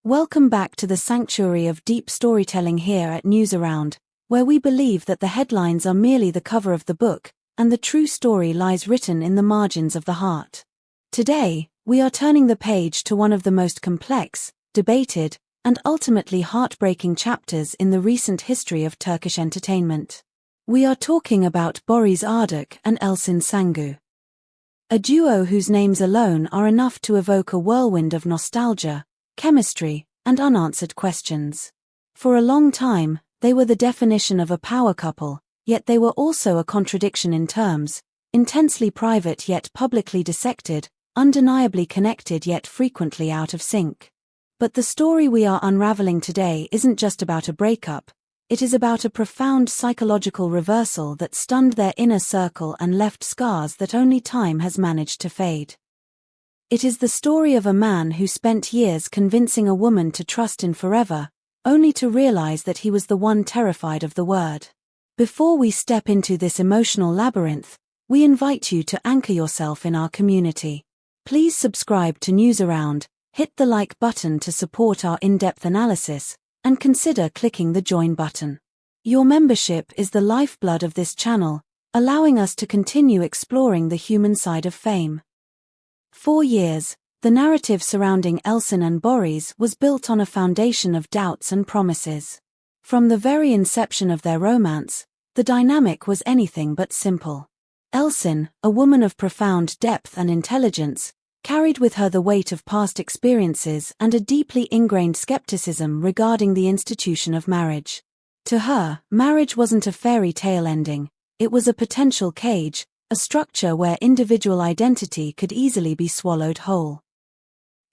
Welcome back to the sanctuary of deep storytelling here at Newsaround, where we believe that the headlines are merely the cover of the book, and the true story lies written in the margins of the heart. Today, we are turning the page to one of the most complex, debated, and ultimately heartbreaking chapters in the recent history of Turkish entertainment. We are talking about Barış Arduç and Elçin Sangu. A duo whose names alone are enough to evoke a whirlwind of nostalgia, chemistry, and unanswered questions. For a long time, they were the definition of a power couple, yet they were also a contradiction in terms, intensely private yet publicly dissected, undeniably connected yet frequently out of sync. But the story we are unraveling today isn't just about a breakup, it is about a profound psychological reversal that stunned their inner circle and left scars that only time has managed to fade. It is the story of a man who spent years convincing a woman to trust in forever, only to realize that he was the one terrified of the word. Before we step into this emotional labyrinth, we invite you to anchor yourself in our community. Please subscribe to Newsaround, hit the like button to support our in-depth analysis, and consider clicking the join button. Your membership is the lifeblood of this channel, allowing us to continue exploring the human side of fame. For years, the narrative surrounding Elçin and Barış was built on a foundation of doubts and promises. From the very inception of their romance, the dynamic was anything but simple. Elçin, a woman of profound depth and intelligence, carried with her the weight of past experiences and a deeply ingrained skepticism regarding the institution of marriage. To her, marriage wasn't a fairy tale ending, it was a potential cage, a structure where individual identity could easily be swallowed whole.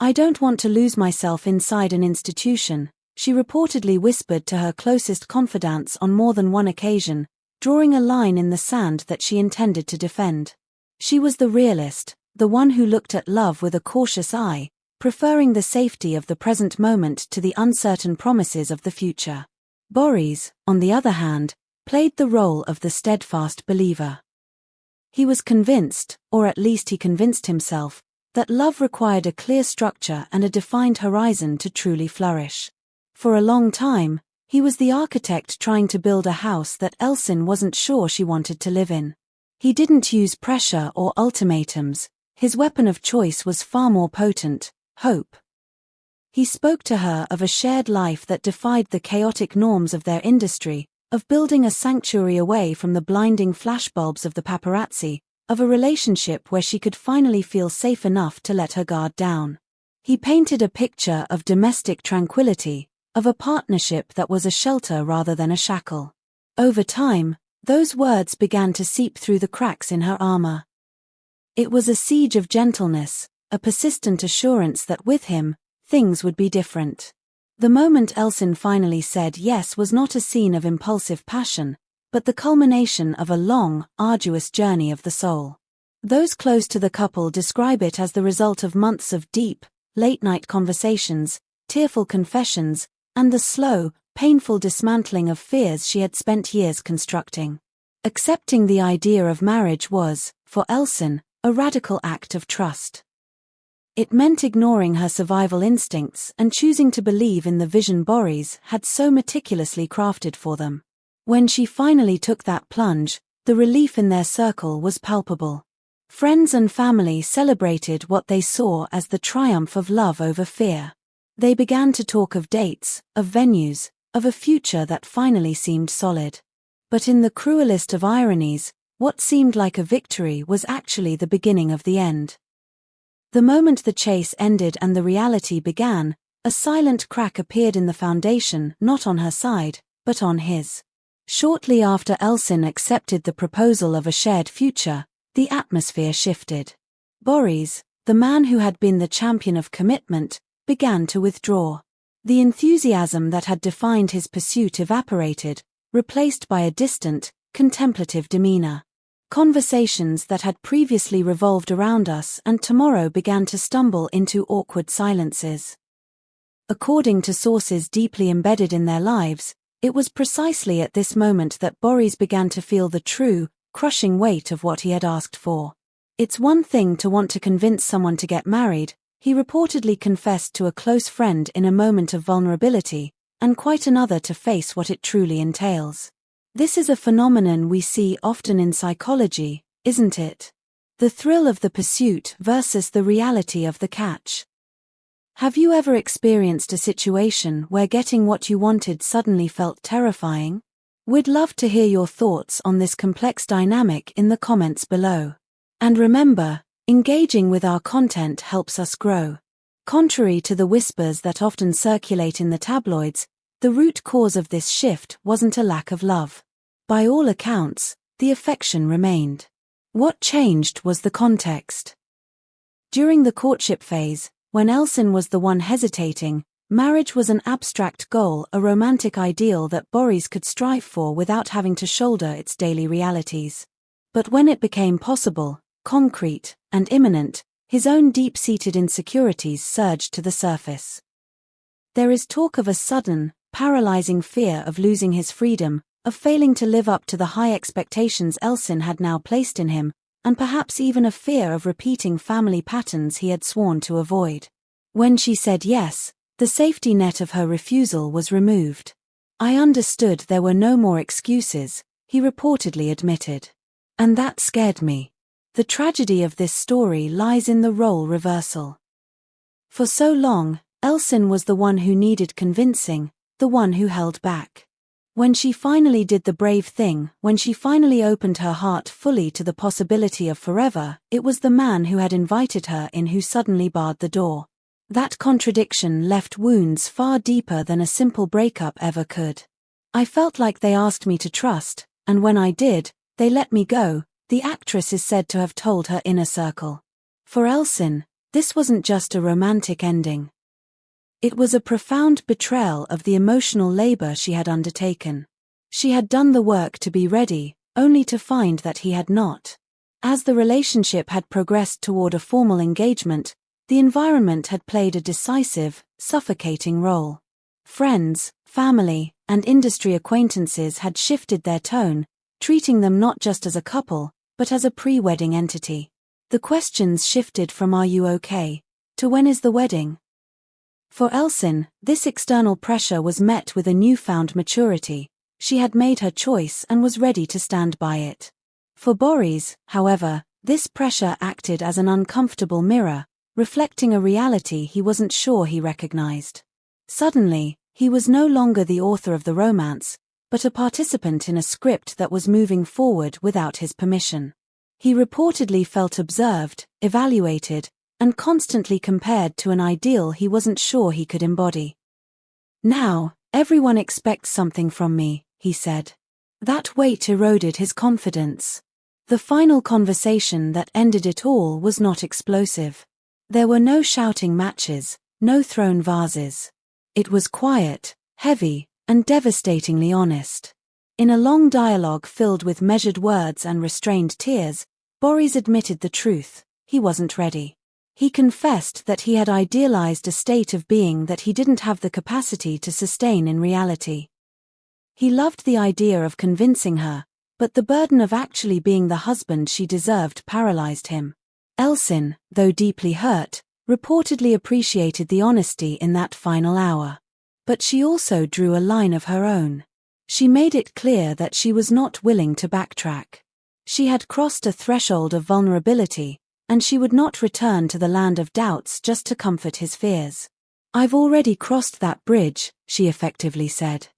"I don't want to lose myself inside an institution," she reportedly whispered to her closest confidants on more than one occasion, drawing a line in the sand that she intended to defend. She was the realist, the one who looked at love with a cautious eye, preferring the safety of the present moment to the uncertain promises of the future. Barış, on the other hand, played the role of the steadfast believer. He was convinced, or at least he convinced himself, that love required a clear structure and a defined horizon to truly flourish. For a long time, he was the architect trying to build a house that Elçin wasn't sure she wanted to live in. He didn't use pressure or ultimatums. His weapon of choice was far more potent: hope. He spoke to her of a shared life that defied the chaotic norms of their industry, of building a sanctuary away from the blinding flashbulbs of the paparazzi, of a relationship where she could finally feel safe enough to let her guard down. He painted a picture of domestic tranquility, of a partnership that was a shelter rather than a shackle. Over time, those words began to seep through the cracks in her armor. It was a siege of gentleness, a persistent assurance that with him, things would be different. The moment Elçin finally said yes was not a scene of impulsive passion, but the culmination of a long, arduous journey of the soul. Those close to the couple describe it as the result of months of deep, late-night conversations, tearful confessions, and the slow, painful dismantling of fears she had spent years constructing. Accepting the idea of marriage was, for Elçin, a radical act of trust. It meant ignoring her survival instincts and choosing to believe in the vision Barış had so meticulously crafted for them. When she finally took that plunge, the relief in their circle was palpable. Friends and family celebrated what they saw as the triumph of love over fear. They began to talk of dates, of venues, of a future that finally seemed solid. But in the cruelest of ironies, what seemed like a victory was actually the beginning of the end. The moment the chase ended and the reality began, a silent crack appeared in the foundation, not on her side, but on his. Shortly after Elçin accepted the proposal of a shared future, the atmosphere shifted. Barış, the man who had been the champion of commitment, began to withdraw. The enthusiasm that had defined his pursuit evaporated, replaced by a distant, contemplative demeanor. Conversations that had previously revolved around us and tomorrow began to stumble into awkward silences. According to sources deeply embedded in their lives, it was precisely at this moment that Barış began to feel the true, crushing weight of what he had asked for. It's one thing to want to convince someone to get married, He reportedly confessed to a close friend in a moment of vulnerability, and quite another to face what it truly entails. This is a phenomenon we see often in psychology, isn't it? The thrill of the pursuit versus the reality of the catch. Have you ever experienced a situation where getting what you wanted suddenly felt terrifying? We'd love to hear your thoughts on this complex dynamic in the comments below. And remember, engaging with our content helps us grow. Contrary to the whispers that often circulate in the tabloids, the root cause of this shift wasn't a lack of love. By all accounts, the affection remained. What changed was the context. During the courtship phase, when Elçin was the one hesitating, marriage was an abstract goal, a romantic ideal that Boris could strive for without having to shoulder its daily realities. But when it became possible, concrete, and imminent, his own deep-seated insecurities surged to the surface. There is talk of a sudden, paralyzing fear of losing his freedom, of failing to live up to the high expectations Elçin had now placed in him, and perhaps even a fear of repeating family patterns he had sworn to avoid. When she said yes, the safety net of her refusal was removed. "I understood there were no more excuses," he reportedly admitted. "And that scared me." The tragedy of this story lies in the role reversal. For so long, Elçin was the one who needed convincing, the one who held back. When she finally did the brave thing, when she finally opened her heart fully to the possibility of forever, it was the man who had invited her in who suddenly barred the door. That contradiction left wounds far deeper than a simple breakup ever could. "I felt like they asked me to trust, and when I did, they let me go," the actress is said to have told her inner circle. For Elçin, this wasn't just a romantic ending. It was a profound betrayal of the emotional labor she had undertaken. She had done the work to be ready, only to find that he had not. As the relationship had progressed toward a formal engagement, the environment had played a decisive, suffocating role. Friends, family, and industry acquaintances had shifted their tone, treating them not just as a couple, but as a pre-wedding entity. The questions shifted from "Are you okay?" to "When is the wedding?" For Elçin, this external pressure was met with a newfound maturity. She had made her choice and was ready to stand by it. For Boris, however, this pressure acted as an uncomfortable mirror, reflecting a reality he wasn't sure he recognized. Suddenly, he was no longer the author of the romance, but a participant in a script that was moving forward without his permission. He reportedly felt observed, evaluated, and constantly compared to an ideal he wasn't sure he could embody. "Now, everyone expects something from me," he said. That weight eroded his confidence. The final conversation that ended it all was not explosive. There were no shouting matches, no thrown vases. It was quiet, heavy, and devastatingly honest. In a long dialogue filled with measured words and restrained tears, Boris admitted the truth: he wasn't ready. He confessed that he had idealized a state of being that he didn't have the capacity to sustain in reality. He loved the idea of convincing her, but the burden of actually being the husband she deserved paralyzed him. Elçin, though deeply hurt, reportedly appreciated the honesty in that final hour. But she also drew a line of her own. She made it clear that she was not willing to backtrack. She had crossed a threshold of vulnerability, and she would not return to the land of doubts just to comfort his fears. "I've already crossed that bridge," she effectively said.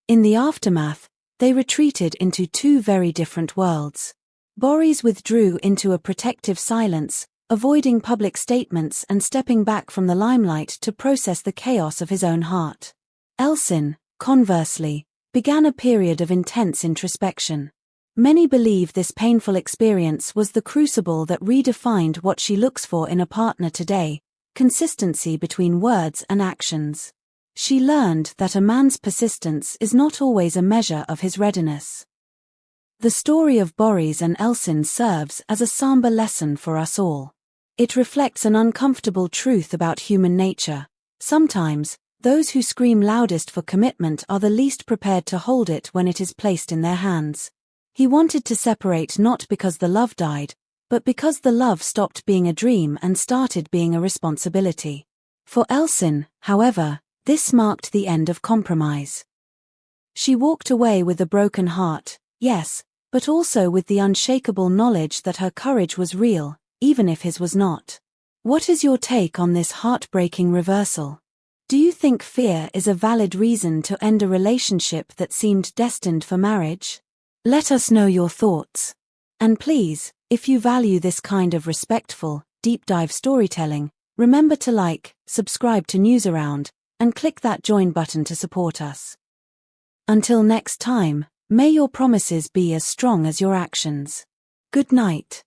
In the aftermath, they retreated into two very different worlds. Boris withdrew into a protective silence, avoiding public statements and stepping back from the limelight to process the chaos of his own heart. Elçin, conversely, began a period of intense introspection. Many believe this painful experience was the crucible that redefined what she looks for in a partner today: consistency between words and actions. She learned that a man's persistence is not always a measure of his readiness. The story of Boris and Elçin serves as a somber lesson for us all. It reflects an uncomfortable truth about human nature. Sometimes, those who scream loudest for commitment are the least prepared to hold it when it is placed in their hands. He wanted to separate not because the love died, but because the love stopped being a dream and started being a responsibility. For Elçin, however, this marked the end of compromise. She walked away with a broken heart, yes, but also with the unshakable knowledge that her courage was real, even if his was not. What is your take on this heartbreaking reversal? Do you think fear is a valid reason to end a relationship that seemed destined for marriage? Let us know your thoughts. And please, if you value this kind of respectful, deep dive storytelling, remember to like, subscribe to Newsaround, and click that join button to support us. Until next time, may your promises be as strong as your actions. Good night.